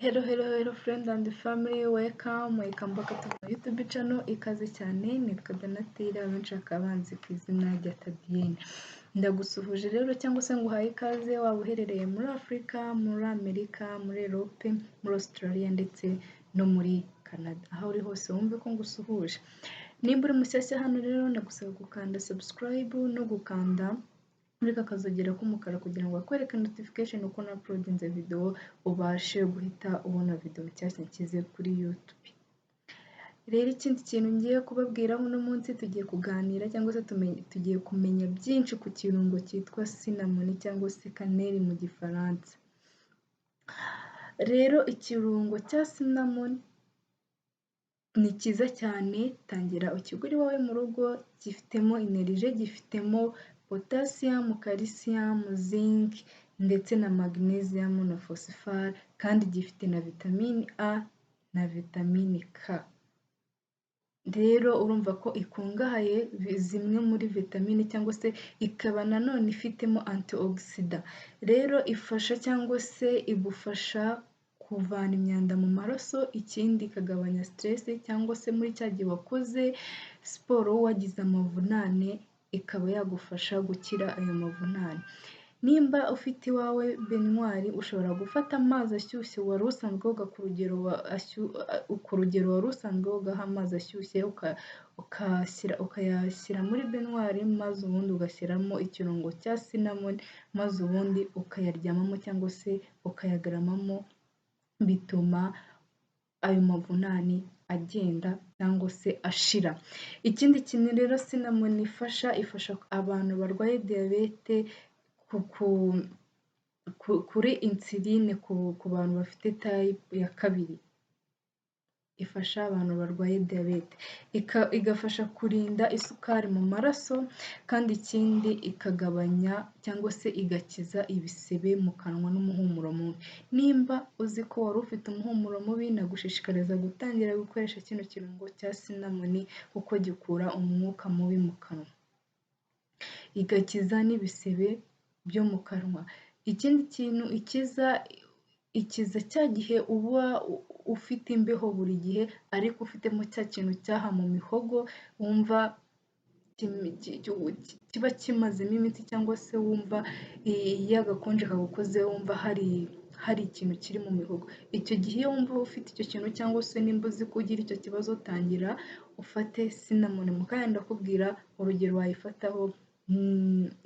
Hello friend and family, welcome back to my YouTube channel. Ikaze cyane, nitwa Donatille, abenshi bakaba banzi ku izina rya Tadienne. Ndagusuhuje rero cyangwa se nguhaye ikaze waba uherereye muri Afurika, muri Amerika, muri Europe, muri Australia ndetse no muri Canada. Aho uri hose wumve ko ngusuhuje. Nimba uri mushyashya hano rero ndagusaba gukanda subscribe no gukanda muri kakazogera k'umukara kugira ngo akwereke notification uko na uploadinze video ubashe guhita ubona video nshyashya nshyize kuri YouTube. Rero ikindi kintu ngiye kubabwira uno munsi tugiye kuganira cyangwa se tugiye kumenya byinshi ku kirungo cyitwa cinnamon cyangwa se cannelle mu gifaransa. Rero ikirungo cya cinnamon ni cyiza cyane, tangira ukigura iwawe mu rugo, gifitemo energy, gifitemo potassium, calcium, zinc ndetse na magnesium na phosphore, kandi gifite na vitamine A na vitamine K. Rero urumva ko ikungahaye zimwe muri vitamine cyangwa se ikaba nanone ifitemo antioxidant. Rero ifasha cyangwa se igufasha kuvana imyanda mu maraso, ikindi ikagabanya stress cyangwa se muri cya gihe wakoze siporo wagize amavunane, ikaba yagufasha gukira ayo mavunane. Nimba ufite iwawe benwari, ushobora gufata amazi ashyushye wari usanzwe woga ku rugero wari usanzwe wogaho amazi ashyushye, ukayashyira muri benwari, maze ubundi ugashyiramo ikirungo cya cinnamon, maze ubundi ukayaryamamo cyangwa se ukayagaramamo, bituma ayo mavunane agenda cyangwa se ashira. Ikindi kintu rero cinnamon ifasha abantu barwaye diyabete kuri insuline, ku bantu bafite type ya kabiri. Ifasha abantu barwaye diyabete, igafasha kurinda isukari mu maraso, kandi ikindi ikagabanya cyangwa se igakiza ibisebe mu kanwa n'umuhumuro mubi. Nimba uzi ko wari ufite umuhumuro mubi, nagushishikariza gutangira gukoresha kino kirungo cya cinnamon kuko gikura umwuka mubi mu kanwa, igakiza n'ibisebe byo mu kanwa. Ikindi kintu ikiza cya gihe uba ufite imbeho buri gihe ariko ufitemo cya kintu cyaha mu mihogo, wumva kiba kimazemo iminsi cyangwa se wumva iyo agakonje kagukoze wumva hari ikintu kiri mu mihogo. Icyo gihe iyo wumva ufite icyo kintu cyangwa se nimba uzi ko ugira icyo kibazo, tangira ufate cinnamon. Mukanya ndakubwira urugero wayifataho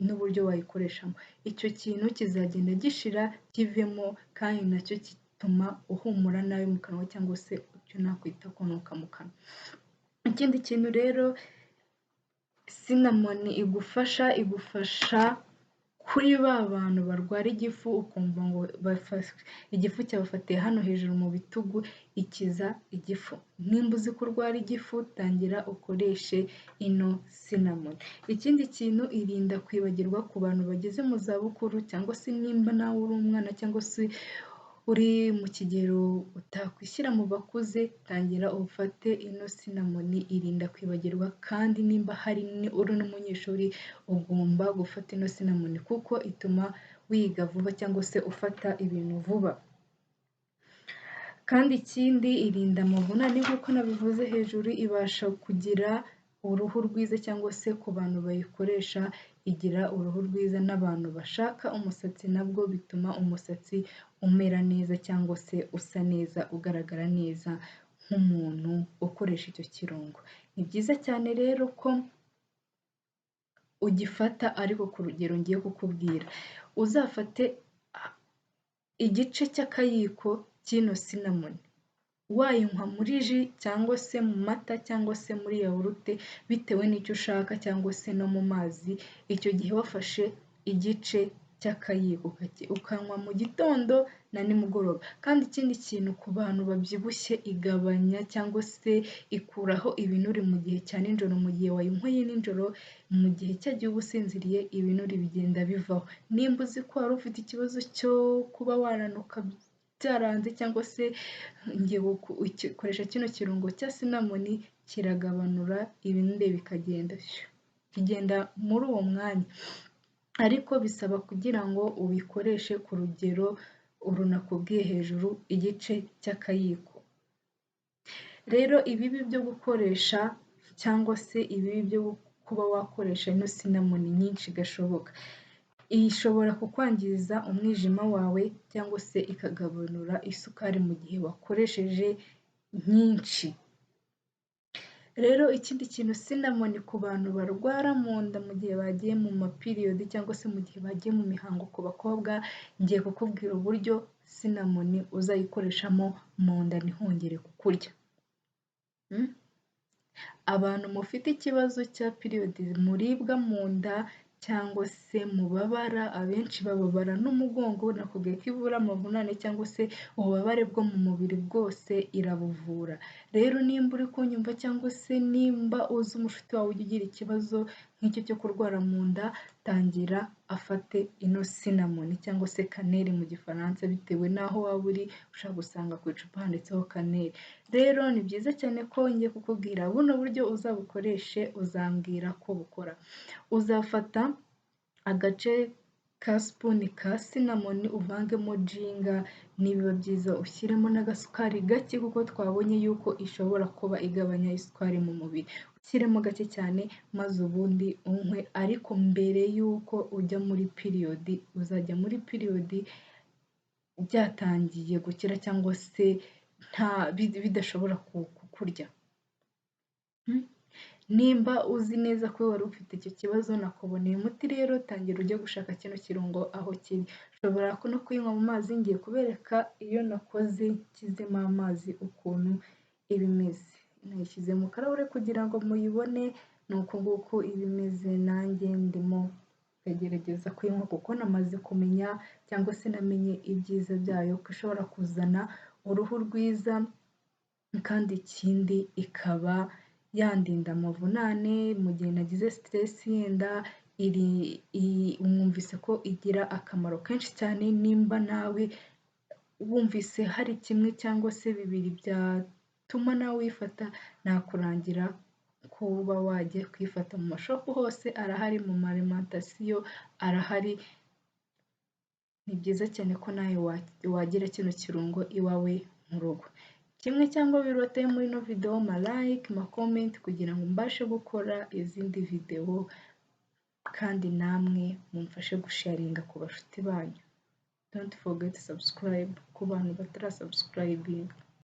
n'uburyo wayikoreshamo. Icyo kintu kizagenda gishira kivemo, kandi nacyo gituma uhumura nabi mu kanwa cyangwa se icyo nakwita kunuka mu kanwa. Ikindi kintu rero cinnamon igufasha kuri ba bantu barwara igifu, ukumva ngo igifu cyabafatiye hano hejuru mu bitugu, ikiza igifu. Nimba uzi ko urwara igifu, tangira ukoreshe ino cinnamon. Ikindi kintu, irinda kwibagirwa ku bantu bageze mu zabukuru, cyangwa se nimba nawe uri umwana cyangwa se uri mu kigero utakwishyira mu bakuze, tangira ufate ino cinnamon, irinda kwibagirwa. Kandi nimba uri n'umunyeshuri, ugomba gufata ino cinnamon kuko ituma wiga vuba cyangwa se ufata ibintu vuba. Kandi ikindi, irinda amavunane nk'uko nabivuze hejuru, ibasha kugira uruhu rwiza cyangwa se ku bantu bayikoresha igira uruhu rwiza, n'abantu bashaka umusatsi nabwo bituma umusatsi umera neza cyangwa se usa neza, ugaragara neza nk'umuntu ukoresha icyo kirungo. Ni byiza cyane rero ko ugifata ariko ku rugero ngiye kukubwira. Uzafate igice cy'akayiko cy'ino cinnamon, wayinywa muri ji cyangwa se mu mata cyangwa se muri yawurute, bitewe n'icyo ushaka, cyangwa se no mu mazi. Icyo gihe wafashe igice cy'akayiko ukanywa mu gitondo na nimugoroba. Kandi ikindi kintu, ku bantu babyibushye, igabanya cyangwa se ikuraho ibinure mu gihe cya nijoro. Mu gihe wayinyweye nijoro, mu gihe cyagiye uba usinziriye, ibinure bigenda bivaho. Nimba uzi ko wari ufite ikibazo cyo kuba waranuka byaranze, cyangwa se koresha kino kirungo cya cinnamon, kiragabanura ibinure bikagenda muri uwo mwanya. Ariko bisaba kugira ngo ubikoreshe ku rugero uru nakubwiye hejuru, igice cy'akayiko. Rero ibibi byo gukoresha cyangwa se ibibi byo kuba wakoresha ino cinnamon nyinshi gashoboka, ishobora kukwangiza umwijima wawe cyangwa se ikagabanura isukari mu gihe wakoresheje nyinshi. Rero ikindi kintu, cinnamon ku bantu barwara mu nda mu gihe bagiye mu mapiriyodi cyangwa se mu gihe bagiye mu mihango ku bakobwa, ngiye kukubwira uburyo cinnamon uzayikoreshamwo mu nda ntihongere kukurya. Abantu mufite ikibazo cya piriyodi muribwa mu nda cyangwa se mubabara, abenshi bababara n'umugongo, nakubwiye ko ivura amavunane cyangwa se ububabare bwo mu mubiri bwose irabuvura. Rero nimba uri kunyumva cyangwa se nimba uzi umushuti wawe ujya ugira ikibazo nk'icyo cyo kurwara mu nda, tangira afate ino cinnamon cyangwa se kaneri mu gifaransa, bitewe n'aho waba uri ushobora gusanga ku icupa handitseho kaneri. Rero ni byiza cyane ko ngiye kukubwira buno buryo uzabukoreshe, uzambwira ko bukora. Uzafata agace ka sipuni ka cinnamon uvangemo jinga, nibiba byiza ushyiremo n'agasukari gake kuko twabonye yuko ishobora kuba igabanya isukari mu mubiri. Ushyiremo gake cyane maze ubundi unywe, ariko mbere y'uko ujya muri piriyodi, uzajya muri piriyodi byatangiye gukira cyangwa se bidashobora kukurya. Nimba uzi neza ko wari ufite icyo kibazo, nakuboneye umuti. Rero tangira ujye gushaka kino kirungo aho kiri. Ushobora no kuyinywa mu mazi, ngiye kubereka iyo nakoze nshyizemo amazi ukuntu iba imeze. Nayishyize mu karahure kugira ngo muyibone, ni uku nguku iba imeze. Nanjye ndimo ndagerageza kuyinywa kuko namaze kumenya cyangwa se namenye ibyiza byayo, ko ishobora kuzana uruhu rwiza kandi ikindi ikaba yandinda amavunane mu gihe nagize stress yenda. Mwumvise ko igira akamaro kenshi cyane. Nimba nawe wumvise hari kimwe cyangwa se bibiri byatuma nawe uyifata, nakurangira kuba wajya kuyifata mu mashopu hose arahari, mu marimantasiyo arahari. Ni byiza cyane ko nawe wagira kino kirungo iwawe mu rugo. Kimwe cyangwa bibiri wateye muri ino video, ma like, ma comment kugira ngo mbashe gukora izindi video, kandi namwe mumfashe gusharinga ku bashuti banyu. Don't forget to subscribe ku bantu batara subscribing.